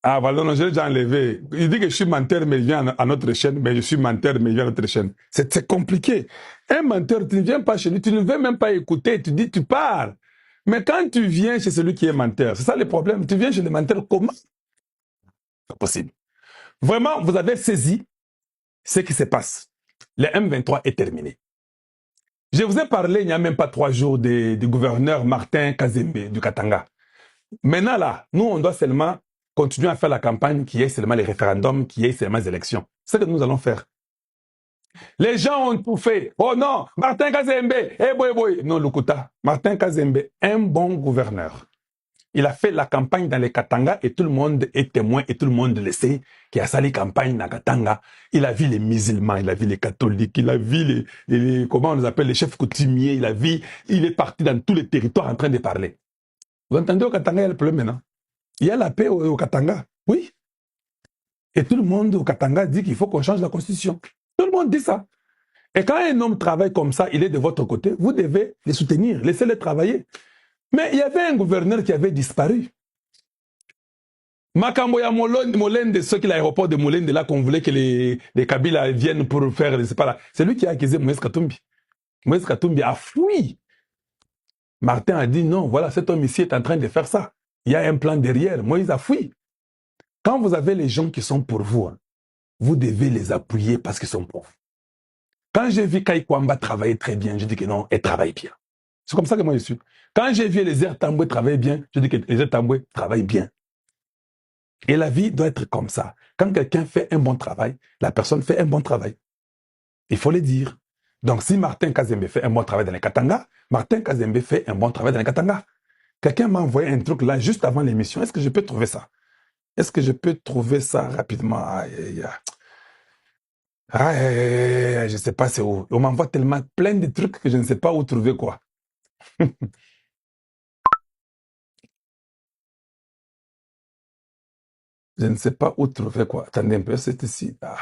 Ah, voilà, non, je l'ai déjà enlevé. Il dit que je suis menteur, mais il vient à notre chaîne, mais je suis menteur, mais il vient à notre chaîne. C'est compliqué. Un menteur, tu ne viens pas chez lui, tu ne veux même pas écouter, tu dis, tu pars. Mais quand tu viens chez celui qui est menteur, c'est ça le problème. Tu viens chez le menteur, comment? C'est possible. Vraiment, vous avez saisi ce qui se passe. Le M23 est terminé. Je vous ai parlé il n'y a même pas 3 jours du gouverneur Martin Kazembe du Katanga. Maintenant là, nous on doit seulement continuer à faire la campagne qui est seulement les référendums, qui est seulement les élections. C'est ce que nous allons faire. Les gens ont tout fait. Oh non, Martin Kazembe, eh boy boy. Non, Lukuta, Martin Kazembe, un bon gouverneur. Il a fait la campagne dans les Katanga et tout le monde est témoin et tout le monde le sait qu'il a sali campagne dans Katanga. Il a vu les musulmans, il a vu les catholiques, il a vu comment on les appelle, les chefs coutumiers, il est parti dans tous les territoires en train de parler. Vous entendez au Katanga, il y a le problème maintenant. Il y a la paix au Katanga, oui. Et tout le monde au Katanga dit qu'il faut qu'on change la constitution. Tout le monde dit ça. Et quand un homme travaille comme ça, il est de votre côté, vous devez les soutenir, laissez-les travailler. Mais il y avait un gouverneur qui avait disparu. Makamboya Molende, ceux qui l'aéroport de Molende, là, qu'on voulait que les Kabila viennent pour faire, c'est pas là. C'est lui qui a accusé Moïse Katumbi. Moïse Katumbi a fui. Martin a dit non, voilà, cet homme ici est en train de faire ça. Il y a un plan derrière. Moïse a fui. Quand vous avez les gens qui sont pour vous, hein, vous devez les appuyer parce qu'ils sont pour vous. Quand j'ai vu Kai Kwamba travailler très bien, je dis que non, elle travaille bien. C'est comme ça que moi je suis. Quand j'ai vu les Air Tamboué travailler bien, je dis que les Air Tamboué travaillent bien. Et la vie doit être comme ça. Quand quelqu'un fait un bon travail, la personne fait un bon travail. Il faut le dire. Donc si Martin Kazembe fait un bon travail dans les Katanga, Martin Kazembe fait un bon travail dans les Katanga. Quelqu'un m'a envoyé un truc là juste avant l'émission. Est-ce que je peux trouver ça? Est-ce que je peux trouver ça rapidement? Je ne sais pas c'est où. On m'envoie tellement plein de trucs que je ne sais pas où trouver quoi. Je ne sais pas où trouver quoi. Attendez un peu, c'est ici. Ah.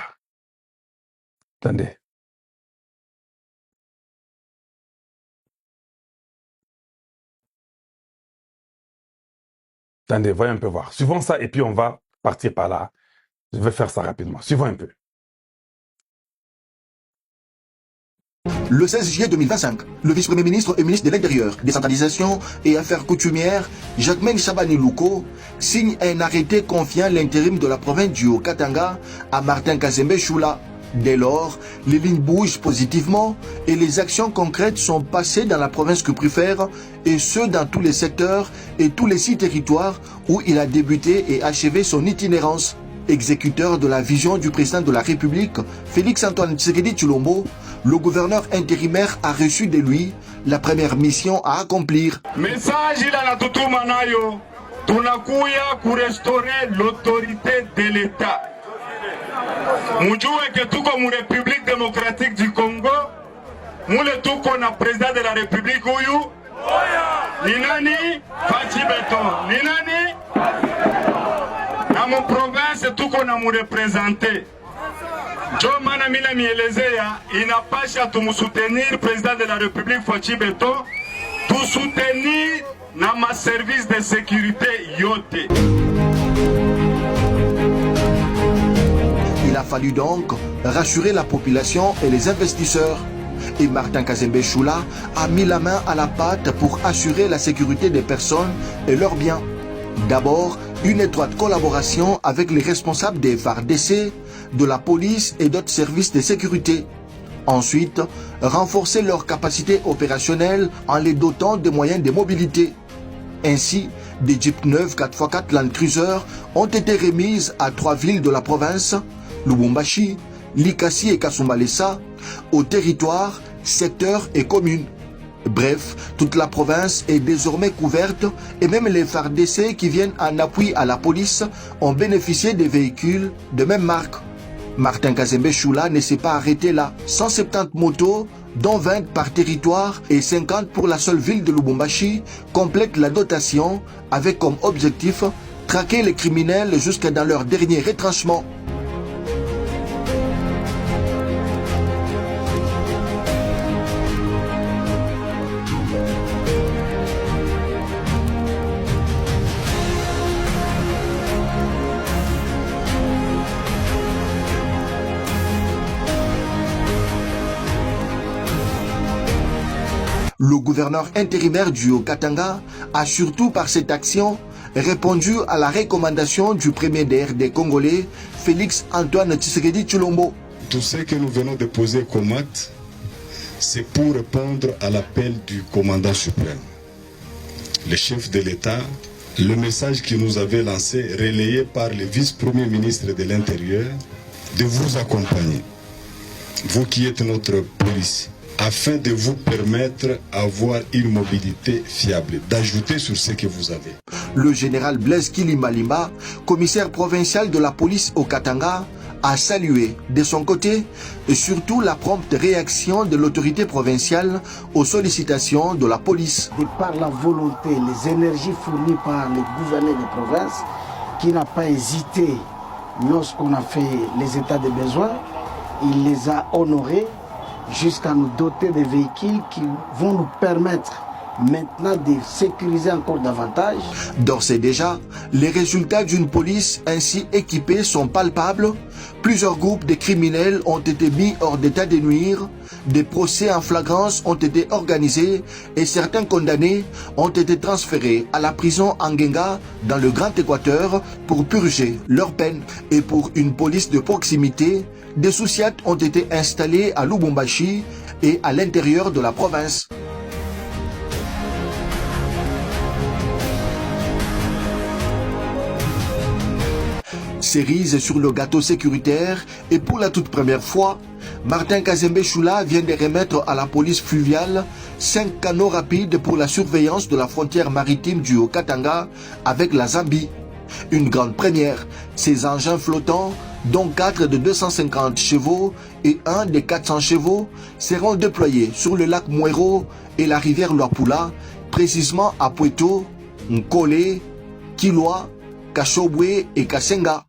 Attendez. Attendez, voyons un peu voir. Suivons ça et puis on va partir par là. Je vais faire ça rapidement. Suivons un peu. Le 16 juillet 2025, le vice-premier ministre et ministre de l'Intérieur, Décentralisation et Affaires coutumières, Jacquemaine Chabani Louko, signe un arrêté confiant l'intérim de la province du Haut-Katanga à Martin Kazembe Choula. Dès lors, les lignes bougent positivement et les actions concrètes sont passées dans la province que préfère, et ce dans tous les secteurs et tous les 6 territoires où il a débuté et achevé son itinérance. Exécuteur de la vision du président de la République, Félix-Antoine Tshisekedi Tshilombo, le gouverneur intérimaire a reçu de lui la première mission à accomplir. Message il a natutuma nayo, tunakuya pour restaurer l'autorité de l'État. Mujue que tuko mu République démocratique du Congo, mule tuko na président de la République huyu, ni nani? Fachi Beton. Ni nani? Na mon province tuko na mu représenter. Joe Manamila Mielezea, il n'a pas à tout soutenir, président de la République Fachi Beton, tout soutenir dans ma service de sécurité yote. Il a fallu donc rassurer la population et les investisseurs. Et Martin Kazembe Choula a mis la main à la pâte pour assurer la sécurité des personnes et leurs biens. D'abord, une étroite collaboration avec les responsables des FARDC, de la police et d'autres services de sécurité. Ensuite, renforcer leurs capacités opérationnelles en les dotant de moyens de mobilité. Ainsi, des Jeeps 9 4x4 Land Cruiser ont été remises à 3 villes de la province, Lubumbashi, Likasi et Kasumbalesa, aux territoires, secteurs et communes. Bref, toute la province est désormais couverte et même les FARDC qui viennent en appui à la police ont bénéficié des véhicules de même marque. Martin Kazembe Choula ne s'est pas arrêté là. 170 motos, dont 20 par territoire et 50 pour la seule ville de Lubumbashi, complètent la dotation avec comme objectif traquer les criminels jusqu'à dans leur dernier retranchement. Le gouverneur intérimaire du Haut-Katanga a surtout par cette action répondu à la recommandation du premier des Congolais, Félix Antoine Tshisekedi Tshilombo. Tout ce que nous venons de poser comme acte, c'est pour répondre à l'appel du commandant suprême, le chef de l'État, le message qu'il nous avait lancé, relayé par le vice-premier ministre de l'Intérieur, de vous accompagner, vous qui êtes notre police, afin de vous permettre d'avoir une mobilité fiable, d'ajouter sur ce que vous avez. Le général Blaise Kilimalimba, commissaire provincial de la police au Katanga, a salué de son côté et surtout la prompte réaction de l'autorité provinciale aux sollicitations de la police. De par la volonté, les énergies fournies par le gouverneur de province, qui n'a pas hésité lorsqu'on a fait les états de besoin, il les a honorés jusqu'à nous doter de véhicules qui vont nous permettre maintenant de sécuriser encore davantage. D'ores et déjà, les résultats d'une police ainsi équipée sont palpables. Plusieurs groupes de criminels ont été mis hors d'état de nuire, des procès en flagrance ont été organisés et certains condamnés ont été transférés à la prison Angenga dans le Grand Équateur pour purger leur peine. Et pour une police de proximité, des sous-siats ont été installés à Lubumbashi et à l'intérieur de la province. Cerise sur le gâteau sécuritaire et pour la toute première fois, Martin Kazembe Choula vient de remettre à la police fluviale 5 canots rapides pour la surveillance de la frontière maritime du Haut-Katanga avec la Zambie. Une grande première, ces engins flottants, dont 4 de 250 chevaux et 1 de 400 chevaux, seront déployés sur le lac Mwero et la rivière Luapula, précisément à Pweto, Nkole, Kilwa, Kashobwe et Kasenga.